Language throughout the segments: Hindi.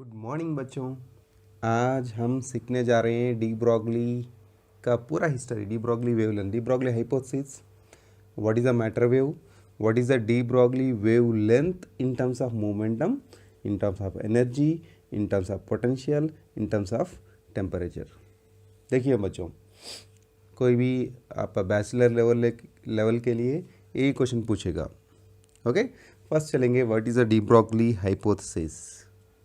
गुड मॉर्निंग बच्चों। आज हम सीखने जा रहे हैं डी ब्रॉगली का पूरा history. D Broglie wavelength, D Broglie hypothesis, what is a matter wave, what is the D Broglie wavelength in terms of momentum, in terms of energy, in terms of potential, in terms of temperature. देखिए बच्चों, कोई भी आप बैचलर लेवल के लिए यही क्वेश्चन पूछेगा। ओके, फर्स्ट चलेंगे what is a de Broglie hypothesis.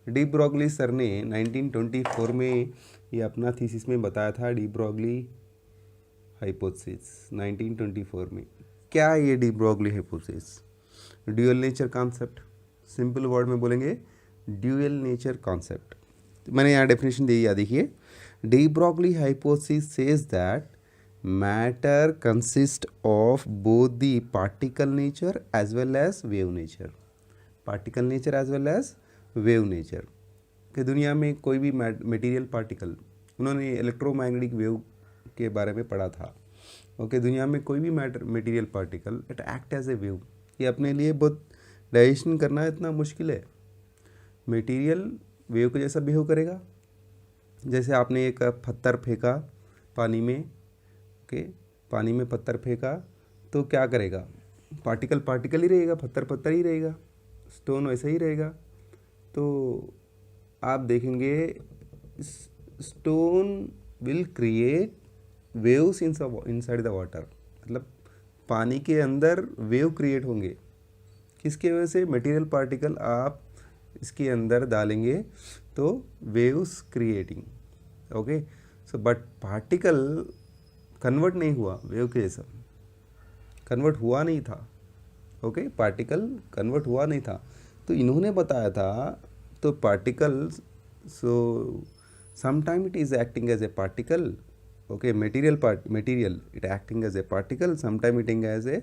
De Broglie sir ने 1924 में ये अपना थीसिस में बताया था। डी ब्रॉगली हाइपोथेसिस 1924 में। क्या है ये D Broglie hypothesis? Dual nature concept, simple word में बोलेंगे ड्यूअल नेचर कॉन्सेप्ट। मैंने यहाँ डेफिनेशन दी, याद देखिए। De Broglie hypothesis says that matter consist of both the particle nature as well as wave nature. Particle nature as well as wave nature कि दुनिया में कोई भी मटेरियल पार्टिकल, उन्होंने इलेक्ट्रोमैग्नेटिक वेव के बारे में पढ़ा था। ओके, दुनिया में कोई भी material particle it act as a wave. ये अपने लिए बहुत डाइजेशन करना इतना मुश्किल है। मटेरियल वेव के जैसा बिहेव करेगा। जैसे आपने एक पत्थर फेंका पानी में, ओके, पानी में पत्थर फेंका तो क्या करेगा? पार्टिकल पार्टिकल ही रहेगा, पत्थर पत्थर ही रहेगा, स्टोन वैसा ही रहेगा। तो आप देखेंगे stone will create waves inside the water. मतलब पानी के अंदर वेव क्रिएट होंगे। किसके वजह से? मटेरियल पार्टिकल आप इसके अंदर डालेंगे तो waves creating. Okay, so but particle convert नहीं हुआ वेव के जैसा, कन्वर्ट हुआ नहीं था। ओके, पार्टिकल कन्वर्ट हुआ नहीं था। तो इन्होंने बताया था तो particle, so sometime it is acting as a particle. Okay, material it acting as a particle, sometime eating as a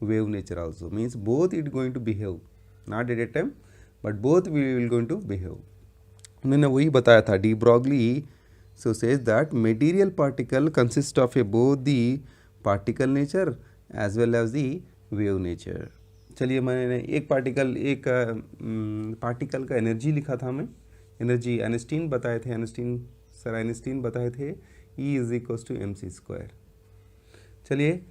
wave nature also. Means both it going to behave, not at a time but both we will going to behave. उन्होंने वही बताया था। De Broglie so says that material particle consist of a both the particle nature as well as the wave nature. चलिए, मैंने एक पार्टिकल का एनर्जी लिखा था। मैं एनर्जी आइंस्टीन बताए थे, सर आइंस्टीन बताए थे E is equals to mc²। चलिए,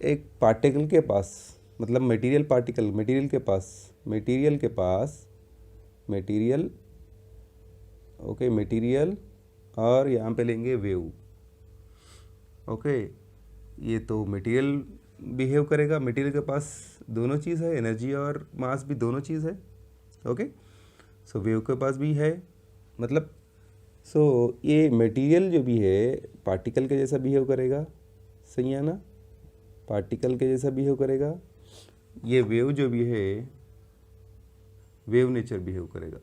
एक पार्टिकल के पास, मतलब material particle, material okay, material और यहाँ पे लेंगे वेव। ओके, ये तो मटेरियल बिहेव करेगा। मटेरियल के पास दोनों चीज़ है, एनर्जी और मास भी दोनों चीज़ है। ओके, सो वेव के पास भी है। मतलब सो ये मटेरियल जो भी है पार्टिकल के जैसा बिहेव करेगा, सही है ना? पार्टिकल के जैसा बिहेव करेगा। ये वेव जो भी है वेव नेचर बिहेव करेगा,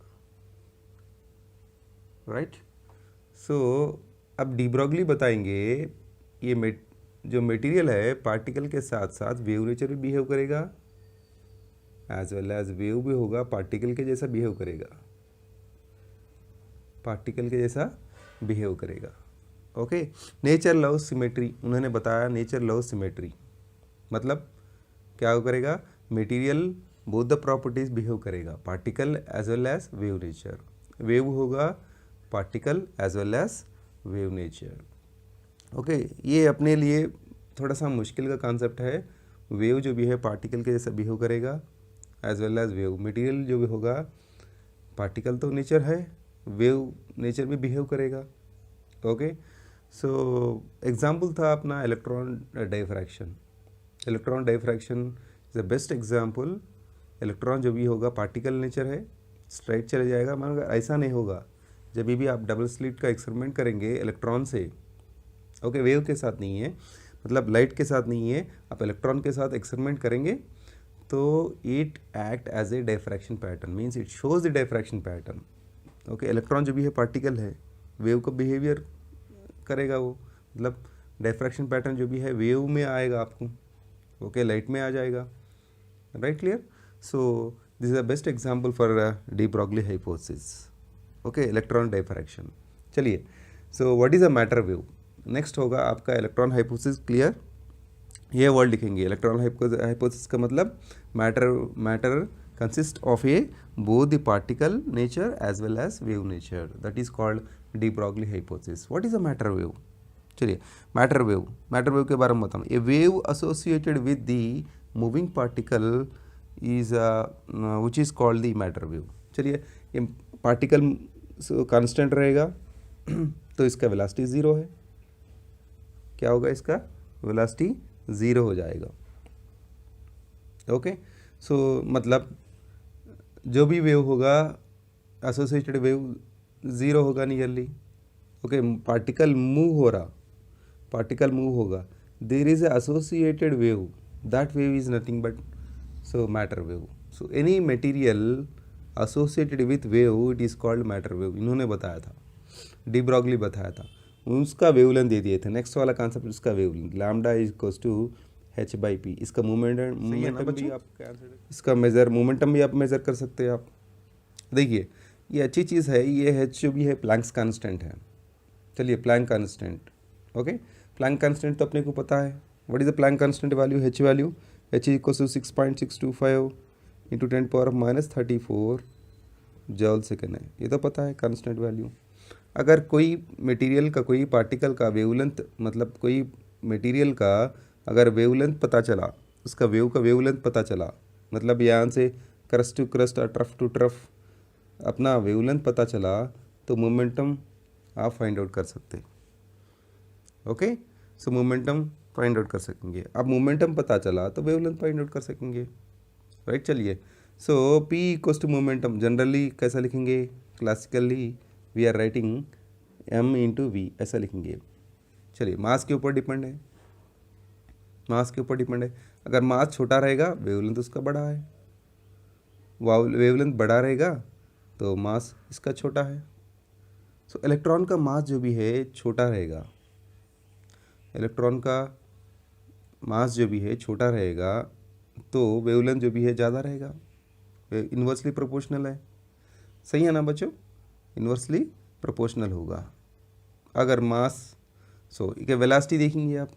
राइट? सो अब डी ब्रॉगली बताएंगे ये जो मटेरियल है पार्टिकल के साथ साथ वेव नेचर भी बिहेव करेगा, एज वेल एज वेव भी होगा, पार्टिकल के जैसा बिहेव करेगा, पार्टिकल के जैसा बिहेव करेगा। ओके, नेचर लव सिमेट्री, उन्होंने बताया नेचर लव सिमेट्री। मतलब क्या करेगा? Material both the properties behave करेगा, particle as well as wave nature. Wave होगा particle as well as wave nature. Okay, ये अपने लिए थोड़ा सा मुश्किल का कॉन्सेप्ट है। वेव जो भी है पार्टिकल के जैसा बिहेव करेगा as well as wave. Material जो भी होगा, पार्टिकल तो नेचर है, वेव नेचर भी बिहेव करेगा। ओके, सो एग्जाम्पल था अपना electron diffraction. Electron diffraction is the best example. Electron जो भी होगा पार्टिकल नेचर है, स्ट्राइट चले जाएगा। मगर ऐसा नहीं होगा। जब भी आप डबल स्लिट का एक्सपेरिमेंट करेंगे इलेक्ट्रॉन से, ओके, वेव के साथ नहीं है, मतलब लाइट के साथ नहीं है, आप इलेक्ट्रॉन के साथ एक्सपेरिमेंट करेंगे तो it act as a diffraction pattern, means it shows the diffraction pattern. Okay, electron जो भी है पार्टिकल है, वेव का बिहेवियर करेगा वो, मतलब डाइफ्रैक्शन पैटर्न जो भी है वेव में आएगा आपको। ओके, लाइट में आ जाएगा, right? Clear? So this is the best example for de Broglie hypothesis. Okay, electron diffraction. चलिए, so what is a matter wave? Next होगा आपका इलेक्ट्रॉन हाइपोथेसिस। क्लियर? ये वर्ड लिखेंगे। इलेक्ट्रॉन हाइपोथेसिस का मतलब matter consists of a both the particle nature as well as wave nature. That is called de Broglie hypothesis. What is a matter wave? चलिए मैटर वेव के बारे में बताऊँ. A wave associated with the moving particle is which is called the matter wave. चलिए ये पार्टिकल कांस्टेंट रहेगा तो इसका वेलोसिटी ज़ीरो है. क्या होगा? इसका वेलोसिटी ज़ीरो हो जाएगा. ओके सो मतलब जो भी वेव होगा एसोसिएटेड वेव ज़ीरो होगा नियरली. ओके पार्टिकल मूव होगा. There is associated wave. That wave is nothing but so matter wave. So any material associated with wave it is called matter wave. इन्होंने बताया था, डी ब्रॉगली बताया था. उसका वेवलेंथ दे दिए थे. नेक्स्ट वाला कॉन्सेप्ट उसका wavelength lambda is equals to h/p. इसका मोमेंटम भी आप इसका मेज़र मोमेंटम भी आप मेज़र कर सकते हैं. आप देखिए ये अच्छी चीज़ है. ये h जो भी है प्लैंक्स कांस्टेंट है. चलिए Planck constant. Okay Planck constant तो अपने को पता है. What is the Planck constant value? h value h is equals to 6.625 into 10⁻34 joule second है. ये तो पता है कांस्टेंट वैल्यू. अगर कोई मटेरियल का कोई पार्टिकल का वेवलेंथ मतलब कोई मटेरियल का अगर वेवलेंथ पता चला, उसका वेव का वेवलेंथ पता चला, मतलब यहाँ से क्रस्ट टू क्रस्ट और ट्रफ टू ट्रफ अपना वेवलेंथ पता चला तो मोमेंटम आप फाइंड आउट कर सकते. Okay so momentum find out कर सकेंगे. अब मोमेंटम पता चला तो वेवलेंथ फाइंड आउट कर सकेंगे. राइट चलिए so P equals to momentum generally कैसा लिखेंगे? Classically we are writing m into V ऐसा लिखेंगे. चलिए मास के ऊपर डिपेंड है. मास के ऊपर डिपेंड है. अगर मास छोटा रहेगा वेवलेंथ उसका बड़ा है. वेवलेंथ बड़ा रहेगा तो मास इसका छोटा है. सो इलेक्ट्रॉन का मास जो भी है छोटा रहेगा. इलेक्ट्रॉन का मास जो भी है छोटा रहेगा तो वेवलेंथ जो भी है ज़्यादा रहेगा. इन्वर्सली प्रोपोर्शनल है. सही है ना बच्चों? इन्वर्सली प्रोपोर्शनल होगा. अगर मास ये वेलोसिटी देखेंगे आप.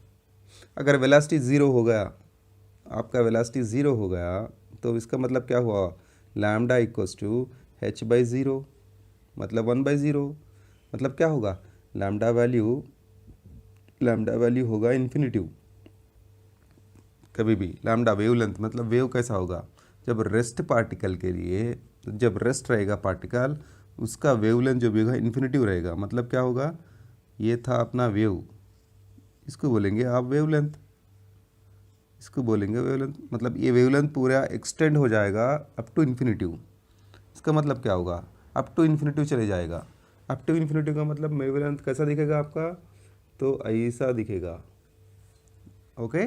अगर वेलोसिटी ज़ीरो हो गया, आपका वेलोसिटी ज़ीरो हो गया तो इसका मतलब क्या हुआ? लैम्डा इक्वल्स टू h/0 मतलब 1/0. मतलब क्या होगा? लैम्डा वैल्यू होगा इन्फिनिटिव. कभी भी लैम्डा वेवलेंथ मतलब वेव कैसा होगा? जब रेस्ट पार्टिकल के लिए जब रेस्ट रहेगा पार्टिकल उसका वेवलेंथ जो भी होगा इन्फिनिटिव रहेगा. मतलब क्या होगा? ये था अपना वेव, इसको बोलेंगे आप वेवलेंथ. इसको बोलेंगे वेवलेंथ. मतलब ये वेवलेंथ पूरा एक्सटेंड हो जाएगा अप टू इन्फिनिटिव. इसका मतलब क्या होगा? अप टू इन्फिनिटिव चले जाएगा. अप टू इन्फिनिटिव का मतलब वेवलेंथ कैसा दिखेगा आपका? तो ऐसा दिखेगा. Okay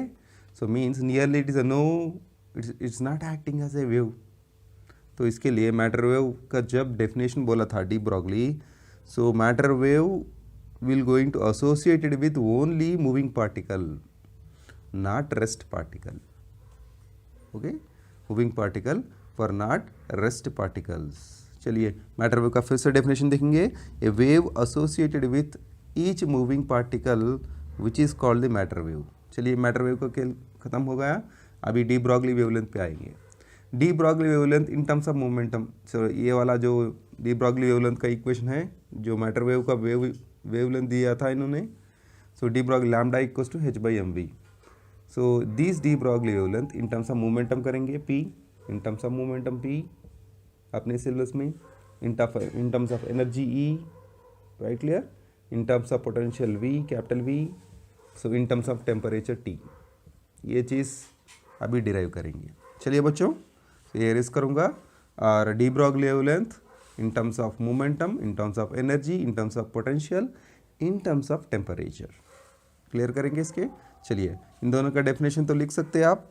so means nearly it is it's not acting as a wave. तो इसके लिए मैटर वेव का जब डेफिनेशन बोला था de Broglie, so matter wave will going to associated with only moving particle, not rest particle. Okay moving particle for not rest particles. चलिए मैटर वेव का फिर से डेफिनेशन देखेंगे. A wave associated with each moving particle which is called the matter wave. चलिए मैटर वेव का खेल खत्म हो गया. अभी डी ब्रॉगली वेवलेंथ पे आएंगे. De Broglie wavelength in terms of momentum. So ये वाला जो डी ब्रॉगली वेवलेंथ का इक्वेशन है जो मैटर वेव का वेवलेंथ दिया था इन्होंने. So de Broglie lambda equals to h/mv. So this de Broglie wavelength in terms of momentum करेंगे p. In terms of momentum p अपने सिलेबस में. In terms of energy E. Right clear. In terms of potential V capital V. So in terms of temperature T. ये चीज़ अभी डिराइव करेंगे. चलिए बच्चों ये रेस करूँगा. और D Broglie wavelength in terms of momentum, in terms of energy, in terms of potential, in terms of temperature. Clear करेंगे इसके. चलिए इन दोनों का डेफिनेशन तो लिख सकते हैं आप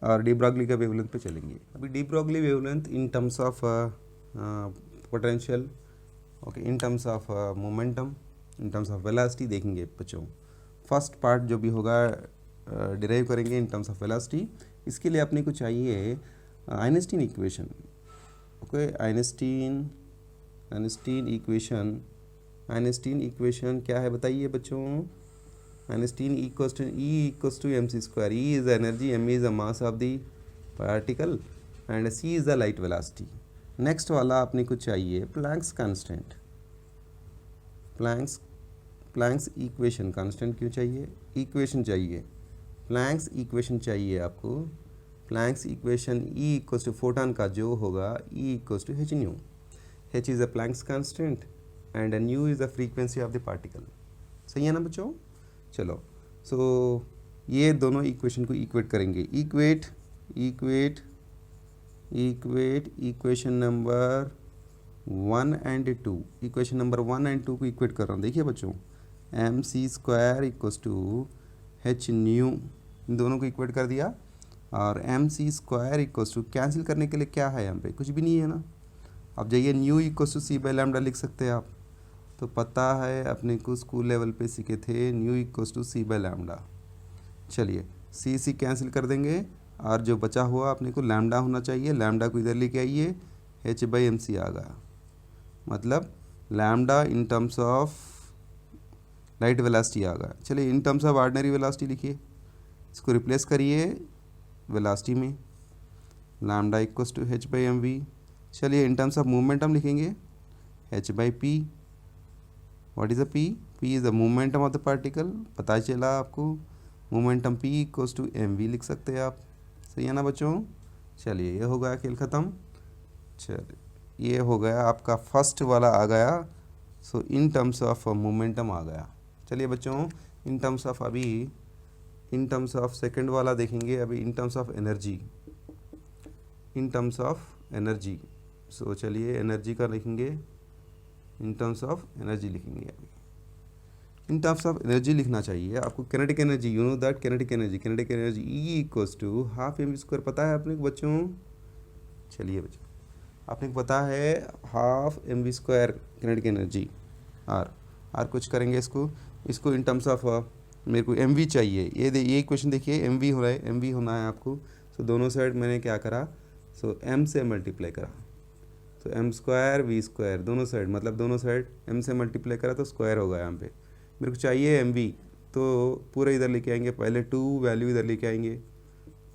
और डी ब्रॉगली का वेवलेंथ पे चलेंगे. अभी D Broglie wavelength in terms of potential, okay, in terms of momentum, in terms of velocity देखेंगे बच्चों. फर्स्ट पार्ट जो भी होगा डिराइव करेंगे इन टर्म्स ऑफ वेलोसिटी. इसके लिए अपने को चाहिए आइंस्टीन इक्वेशन. ओके आइंस्टीन इक्वेशन क्या है बताइए बच्चों. Einstein equals to E equals to mc square. E is energy, m is the mass of the particle and C is the light velocity. Next वाला अपने को चाहिए Planck's constant. Planck's equation, constant क्यों चाहिए, इक्वेशन चाहिए, प्लैंक्स इक्वेशन चाहिए आपको। Planck's equation E equals to photon का जो होगा E equals to H nu. H is the Planck's constant and new is the frequency of the particle. सही है ना बच्चों। चलो सो ये दोनों इक्वेशन को इक्वेट करेंगे। Equate equation number 1 and 2, equation number 1 and 2 को इक्वेट कर रहा हूँ। देखिए बच्चों, M C square equals to H nu, इन दोनों को इक्वेट कर दिया। और M C square equals to cancel करने के लिए क्या है यहाँ पे, कुछ भी नहीं है ना। अब जाइए nu equals to C by lambda लिख सकते हैं आप, तो पता है अपने को स्कूल लेवल पे सीखे थे, nu equals to C by lambda. चलिए सी कैंसिल कर देंगे और जो बचा हुआ अपने को लैम्डा होना चाहिए, लैम्डा को इधर लेके आइए, एच बाई एम सी आ गया। मतलब lambda in terms of light velocity आ गया। चलिए in terms of ordinary velocity लिखिए, इसको रिप्लेस करिए वेलोसिटी में, lambda equals to H by M V. चलिए इन टर्म्स ऑफ मोमेंटम लिखेंगे H by P. What is the P, P is the momentum of the particle. पता चला आपको, momentum P equals to M V लिख सकते हैं आप। सही है ना बच्चों। चलिए ये हो गया खेल ख़त्म। चलिए ये हो गया आपका फर्स्ट वाला आ गया। सो इन टर्म्स ऑफ मोमेंटम आ गया। चलिए बच्चों इन टर्म्स ऑफ अभी इन टर्म्स ऑफ सेकंड वाला देखेंगे अभी, in terms of energy, in terms of energy. So चलिए एनर्जी का लिखेंगे, इन टर्म्स ऑफ एनर्जी लिखेंगे अभी। इन टर्म्स ऑफ एनर्जी लिखना चाहिए आपको। Kinetic energy, you know that kinetic energy E equals to half M square, पता है अपने को बच्चों। चलिए बच्चों आपने को पता है half M V square kinetic energy. आर कुछ करेंगे इसको इन टर्म्स ऑफ मेरे को एम वी चाहिए। ये क्वेश्चन देखिए, एम वी हो रहा है, एम वी होना है आपको। सो दोनों साइड मैंने क्या करा, सो एम से मल्टीप्लाई करा, तो एम स्क्वायर वी स्क्वायर दोनों साइड, मतलब दोनों साइड एम से मल्टीप्लाई करा तो स्क्वायर होगा। यहाँ पे मेरे को चाहिए एम वी, तो पूरे इधर लेके आएंगे, पहले 2 वैल्यू इधर लेके आएंगे,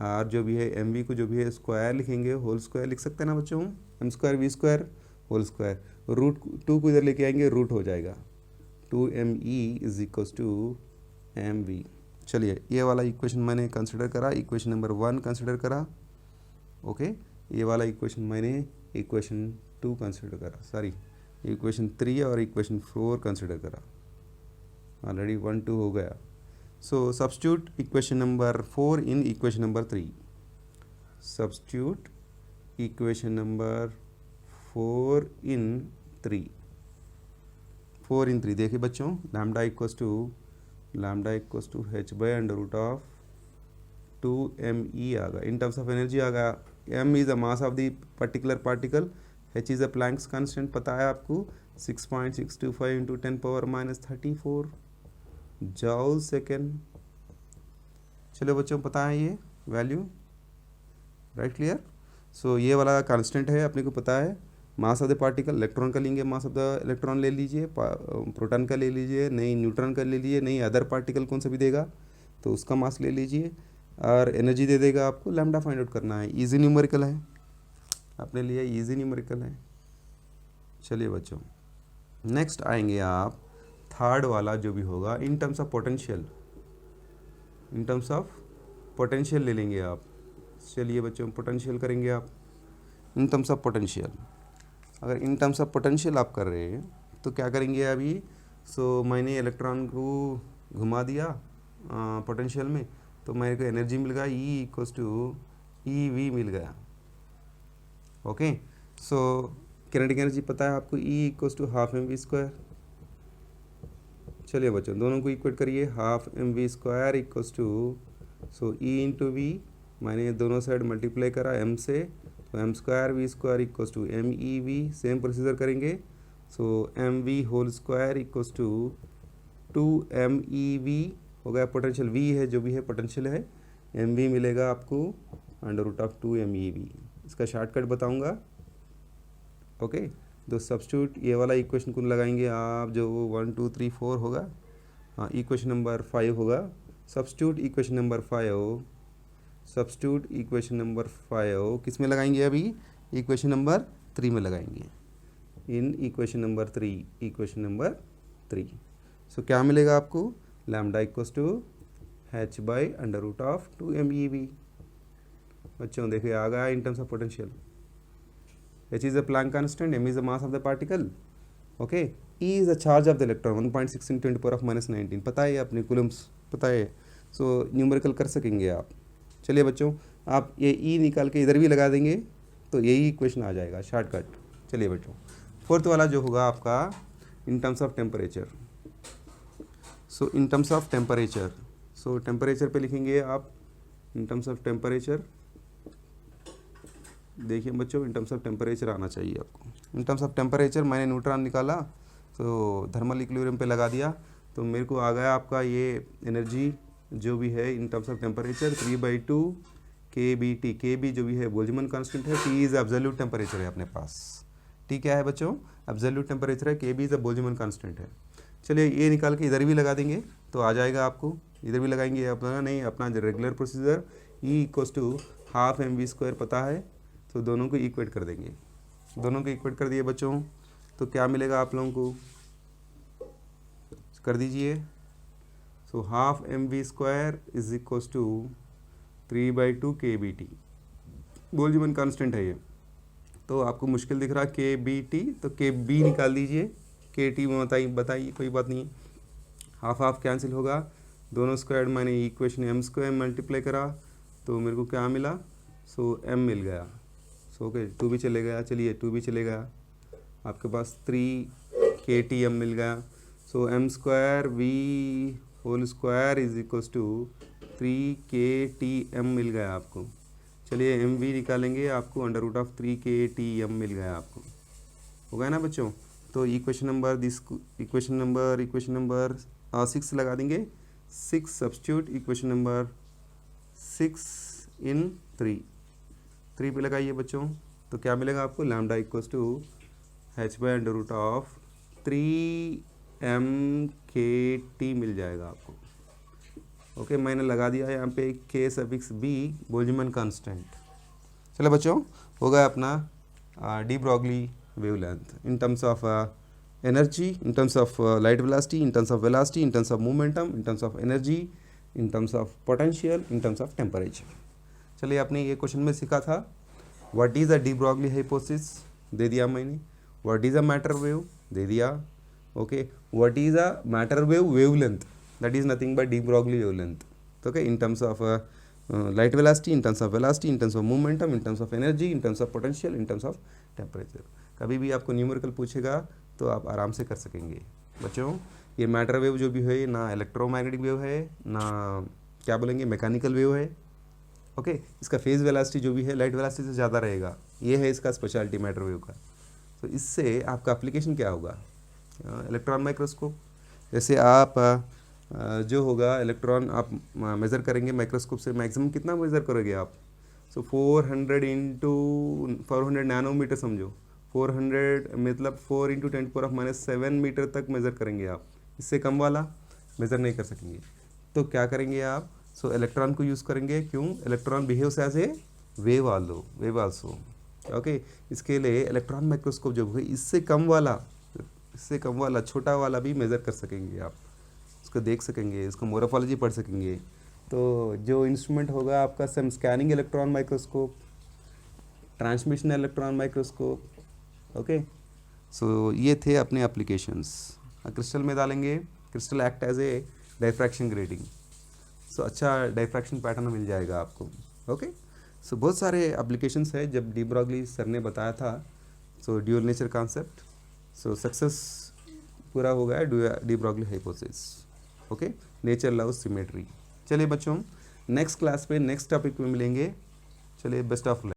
और जो भी है एम वी को जो भी है स्क्वायर लिखेंगे, होल स्क्वायर लिख सकते हैं ना बच्चों, M square V square whole square. Root 2 को इधर लेके आएंगे, रूट हो जाएगा 2me is equals to M V. चलिए ये वाला इक्वेशन मैंने कंसिडर करा, इक्वेशन नंबर 1 कंसिडर करा। ओके ये वाला इक्वेशन मैंने इक्वेशन 2 कंसिडर करा, सॉरी इक्वेशन 3 और इक्वेशन 4 कंसिडर करा। ऑलरेडी 1 2 हो गया। So substitute equation number 4 in equation number 3। Substitute equation number 4 in 3। 4 in 3 देखिए बच्चों, lambda equals to H by under root of 2me आ गया। इन टर्म्स ऑफ एनर्जी आ गया, m is the mass of the particular particle, h is the Planck's constant पता है आपको 6.625 इंटू 10⁻34 जॉल सेकेंड। चलो बच्चों पता है ये वैल्यू, राइट क्लियर। सो ये वाला कांस्टेंट है अपने को पता है। मास ऑफ द पार्टिकल, इलेक्ट्रॉन का लेंगे, मास ऑफ द इलेक्ट्रॉन ले लीजिए, प्रोटॉन का ले लीजिए, नहीं न्यूट्रॉन का ले लीजिए, नहीं अदर पार्टिकल कौन सा भी देगा तो उसका मास ले लीजिए, और एनर्जी दे देगा आपको। लैम्डा फाइंड आउट करना है, इजी न्यूमेरिकल है अपने लिए, इजी न्यूमेरिकल है। चलिए बच्चों नेक्स्ट आएंगे आप थर्ड वाला जो भी होगा इन terms of potential, in terms of potential ले लेंगे आप। चलिए बच्चों पोटेंशियल करेंगे आप इन टर्म्स ऑफ पोटेंशियल। अगर इन टर्म्स ऑफ पोटेंशियल आप कर रहे हैं तो क्या करेंगे अभी, सो मैंने इलेक्ट्रॉन को घुमा दिया पोटेंशियल में, तो मेरे को एनर्जी मिल गया E equals to E V मिल गया। ओके सो किनेटिक एनर्जी पता है आपको, E equals to half M V square. चलिए बच्चों दोनों को इक्वेट करिए, half M V square equals to, so E into V, मैंने दोनों साइड मल्टीप्लाई करा एम से, तो M square V square equals to M E V. Same procedure करेंगे, so M V whole square equals to 2me we हो गया। पोटेंशियल v है जो भी है पोटेंशियल है, एम वी मिलेगा आपको under root of 2me V. इसका शॉर्टकट बताऊंगा। ओके तो सब्स्टिट्यूट ये वाला इक्वेशन को लगाएंगे आप, जो 1 2 3 4 होगा, हाँ इक्वेशन नंबर 5 होगा। Substitute equation number 5, substitute equation number 5 किस में लगाएंगे अभी, इक्वेशन नंबर 3 में लगाएंगे, इन इक्वेशन नंबर 3 सो क्या मिलेगा आपको, lambda equals to h by under root of 2 बच्चों देखिए आ गया in terms of potential. h is the Planck constant, m is the mass of the particle, okay, e is the charge of the electron 1.6 × 10⁻⁻19 पता है अपने कूलम्स पता है, सो न्यूमेरिकल कर सकेंगे आप। चलिए बच्चों आप ये e निकाल के इधर भी लगा देंगे तो यही इक्वेशन आ जाएगा शॉर्टकट। चलिए बच्चों फोर्थ वाला जो होगा आपका इन terms of temperature, so in terms of temperature, so temperature पे लिखेंगे आप इन टर्म्स ऑफ टेम्परेचर। देखिए बच्चों इन टर्म्स ऑफ टेम्परेचर आना चाहिए आपको। इन टर्म्स ऑफ टेम्परेचर मैंने न्यूट्रॉन निकाला तो थर्मल इक्विलिब्रियम पे लगा दिया तो मेरे को आ गया आपका ये एनर्जी जो भी है इन terms of temperature 3/2 kBT। KB जो भी है बोल्ट्जमान कांस्टेंट है, T इज एब्सोल्यूट टेम्परेचर है अपने पास। T क्या है बच्चों, एब्सोल्यूट टेम्परेचर है, KB इज बोल्ट्जमान कांस्टेंट है। चलिए ये निकाल के इधर भी लगा देंगे तो आ जाएगा आपको, इधर भी लगाएंगे अपना नहीं अपना regular procedure E equals to half mv² पता है तो दोनों को इक्वेट कर देंगे, दोनों को इक्वेट कर दिए बच्चों तो क्या मिलेगा आप लोगों को, कर दीजिए। So half mv² is equals to 3/2 kBT, Boltzmann constant है ये तो आपको मुश्किल दिख रहा है kBT तो kB निकाल दीजिए, kT में बताइए कोई बात नहीं है, हाफ हाफ कैंसिल होगा, दोनों स्क्वायर मैंने इक्वेशन m² मल्टीप्लाई करा तो मेरे को क्या मिला, सो m मिल गया, सो ओके 2 भी चले गया, चलिए 2 भी चले गया, आपके पास 3 kTm मिल गया, so m² v² is equals to 3 kTm मिल गया आपको। चलिए mv निकालेंगे आपको अंडर रूट ऑफ 3 kTm मिल गया आपको, हो गया ना बच्चों। तो इक्वेशन नंबर 6 लगा देंगे, 6 सब्स्टिट्यूट इक्वेशन नंबर 6 इन 3 पे लगाइए बच्चों तो क्या मिलेगा आपको, lambda equals to h by under root of 3m/kT मिल जाएगा आपको। ओके मैंने लगा दिया है यहाँ पे k suffix b Boltzmann constant. चलो बच्चों हो गया अपना de Broglie wavelength in terms of energy, in terms of light velocity, in terms of velocity, in terms of momentum, in terms of energy, in terms of potential, in terms of temperature. चलिए आपने ये क्वेश्चन में सीखा था what is a de Broglie hypothesis दे दिया मैंने, what is a matter wave दे दिया, okay what is a matter wave wavelength that is nothing but de Broglie wavelength, okay, in terms of light velocity, in terms of velocity, in terms of momentum, in terms of energy, in terms of potential, in terms of temperature। कभी भी आपको न्यूमेरिकल पूछेगा तो आप आराम से कर सकेंगे बच्चों। ये मैटर वेव जो भी है ना इलेक्ट्रोमैग्नेटिक वेव है ना क्या बोलेंगे मैकेनिकल वेव है, ओके इसका फेज वेलोसिटी जो भी है लाइट वेलोसिटी से ज़्यादा रहेगा, ये है इसका स्पेशलिटी मैटर वेव का। तो इससे आपका एप्लीकेशन क्या होगा, इलेक्ट्रॉन माइक्रोस्कोप, जैसे आप जो होगा इलेक्ट्रॉन आप मेज़र करेंगे माइक्रोस्कोप से, मैक्सिमम कितना मेज़र करोगे आप, सो 400 नैनोमीटर समझो, 400 मतलब 4 × 10⁻⁷ मीटर तक मेज़र करेंगे आप, इससे कम वाला मेज़र नहीं कर सकेंगे। तो क्या करेंगे आप, सो इलेक्ट्रॉन को यूज़ करेंगे, क्यों, electron behaves as a wave also, okay इसके लिए इलेक्ट्रॉन माइक्रोस्कोप जो है इससे कम वाला छोटा वाला भी मेज़र कर सकेंगे आप, उसको देख सकेंगे, इसको मोरफोलॉजी पढ़ सकेंगे। तो जो इंस्ट्रूमेंट होगा आपका some scanning electron microscope, transmission electron microscope, okay so ये थे अपने एप्लीकेशंस। क्रिस्टल में डालेंगे, crystal act as a diffraction grating, so अच्छा डायफ्रैक्शन पैटर्न मिल जाएगा आपको, ओके सो बहुत सारे एप्लीकेशंस है। जब डी ब्रॉगली सर ने बताया था so dual nature concept, so success पूरा हो गया de Broglie hypothesis, okay nature love symmetry. चलिए बच्चों नेक्स्ट क्लास पे नेक्स्ट टॉपिक में मिलेंगे, चलिए बेस्ट ऑफ लक।